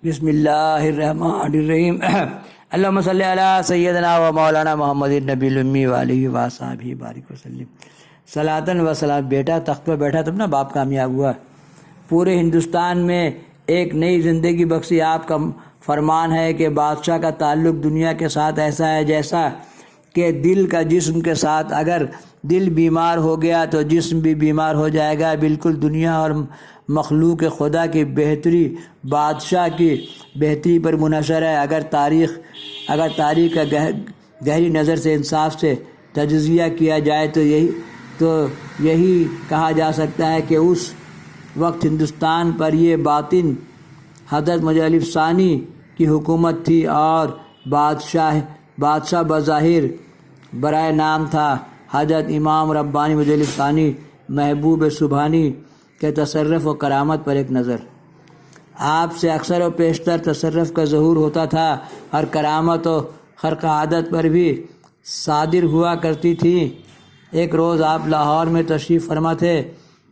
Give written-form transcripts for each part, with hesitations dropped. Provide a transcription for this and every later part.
بسم اللہ الرحمن الرحیم اللہم صلی علی سیدنا و مولانا محمد النبی الامی وآلہ وصحبہ بارک وسلم صلاۃً و سلام۔ بیٹا تخت پہ بیٹھا تب نا باپ کامیاب ہوا۔ پورے ہندوستان میں ایک نئی زندگی بخشی۔ آپ کا فرمان ہے کہ بادشاہ کا تعلق دنیا کے ساتھ ایسا ہے جیسا کہ دل کا جسم کے ساتھ۔ اگر دل بیمار ہو گیا تو جسم بھی بیمار ہو جائے گا۔ بالکل دنیا اور مخلوق خدا کی بہتری بادشاہ کی بہتری پر منحصر ہے۔ اگر تاریخ کا گہری نظر سے انصاف سے تجزیہ کیا جائے تو یہی کہا جا سکتا ہے کہ اس وقت ہندوستان پر یہ باطن حضرت مسیح علیہ ثانی کی حکومت تھی اور بادشاہ بظاہر برائے نام تھا حضرت امام ربانی مسیح علیہ ثانی۔ محبوب سبحانی کے تصرف و کرامت پر ایک نظر۔ آپ سے اکثر و پیشتر تصرف کا ظہور ہوتا تھا اور کرامت و خرق عادت پر بھی صادر ہوا کرتی تھی۔ ایک روز آپ لاہور میں تشریف فرما تھے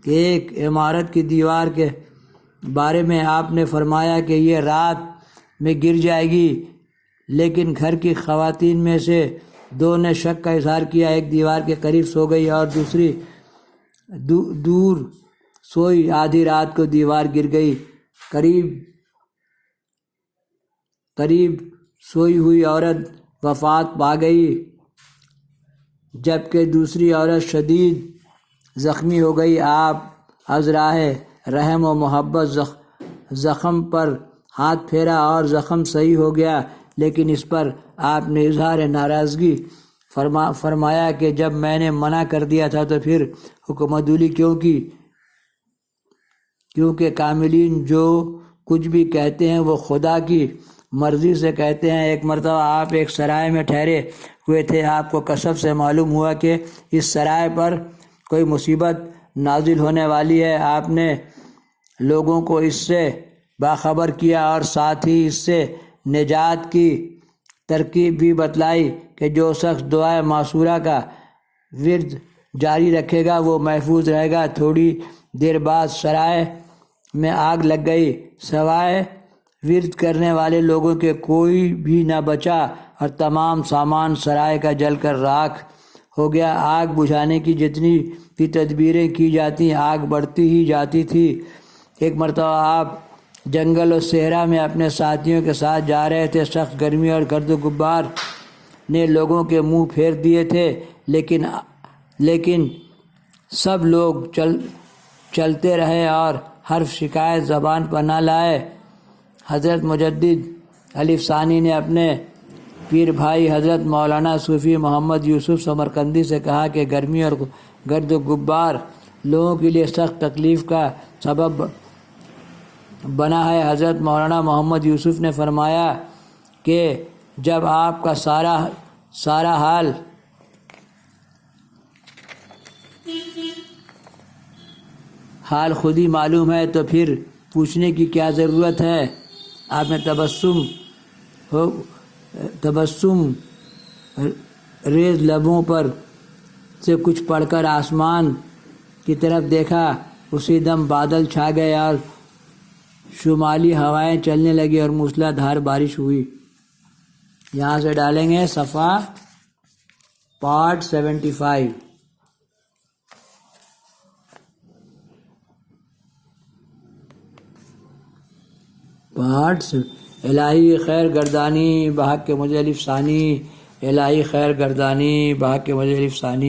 کہ ایک عمارت کی دیوار کے بارے میں آپ نے فرمایا کہ یہ رات میں گر جائے گی، لیکن گھر کی خواتین میں سے دو نے شک کا اظہار کیا۔ ایک دیوار کے قریب سو گئی اور دوسری دور سوئی۔ آدھی رات کو دیوار گر گئی۔ قریب سوئی ہوئی عورت وفات پا گئی، جبکہ دوسری عورت شدید زخمی ہو گئی۔ آپ از راہ رحم و محبت زخم پر ہاتھ پھیرا اور زخم صحیح ہو گیا، لیکن اس پر آپ نے اظہار ناراضگی فرمایا کہ جب میں نے منع کر دیا تھا تو پھر حکمدولی کیوں کی؟ کیونکہ کاملین جو کچھ بھی کہتے ہیں وہ خدا کی مرضی سے کہتے ہیں۔ ایک مرتبہ آپ ایک سرائے میں ٹھہرے ہوئے تھے۔ آپ کو کسب سے معلوم ہوا کہ اس سرائے پر کوئی مصیبت نازل ہونے والی ہے۔ آپ نے لوگوں کو اس سے باخبر کیا اور ساتھ ہی اس سے نجات کی ترکیب بھی بتلائی کہ جو شخص دعائے معصورہ کا ورد جاری رکھے گا وہ محفوظ رہے گا۔ تھوڑی دیر بعد سرائے میں آگ لگ گئی۔ سوائے ورد کرنے والے لوگوں کے کوئی بھی نہ بچا اور تمام سامان سرائے کا جل کر راکھ ہو گیا۔ آگ بجھانے کی جتنی بھی تدبیریں کی جاتی آگ بڑھتی ہی جاتی تھی۔ ایک مرتبہ آپ جنگل و صحرا میں اپنے ساتھیوں کے ساتھ جا رہے تھے۔ سخت گرمی اور گرد و غبار نے لوگوں کے منہ پھیر دیے تھے، لیکن سب لوگ چلتے رہے اور حرف شکایت زبان پر نہ لائے۔ حضرت مجدد علیہ ثانی نے اپنے پیر بھائی حضرت مولانا صوفی محمد یوسف سمرقندی سے کہا کہ گرمی اور گرد و غبار لوگوں کے لیے سخت تکلیف کا سبب بنا ہے۔ حضرت مولانا محمد یوسف نے فرمایا کہ جب آپ کا سارا حال خود ہی معلوم ہے تو پھر پوچھنے کی کیا ضرورت ہے؟ آپ نے تبسم ریز لبوں پر سے کچھ پڑھ کر آسمان کی طرف دیکھا۔ اسی دم بادل چھا گئے اور شمالی ہوائیں چلنے لگی اور موسلا دھار بارش ہوئی۔ یہاں سے ڈالیں گے صفحہ پارٹ 75۔ الہی خیر گردانی بحق مسیح علیہ ثانی، الہی خیر گردانی بحق مسیح علیہ ثانی۔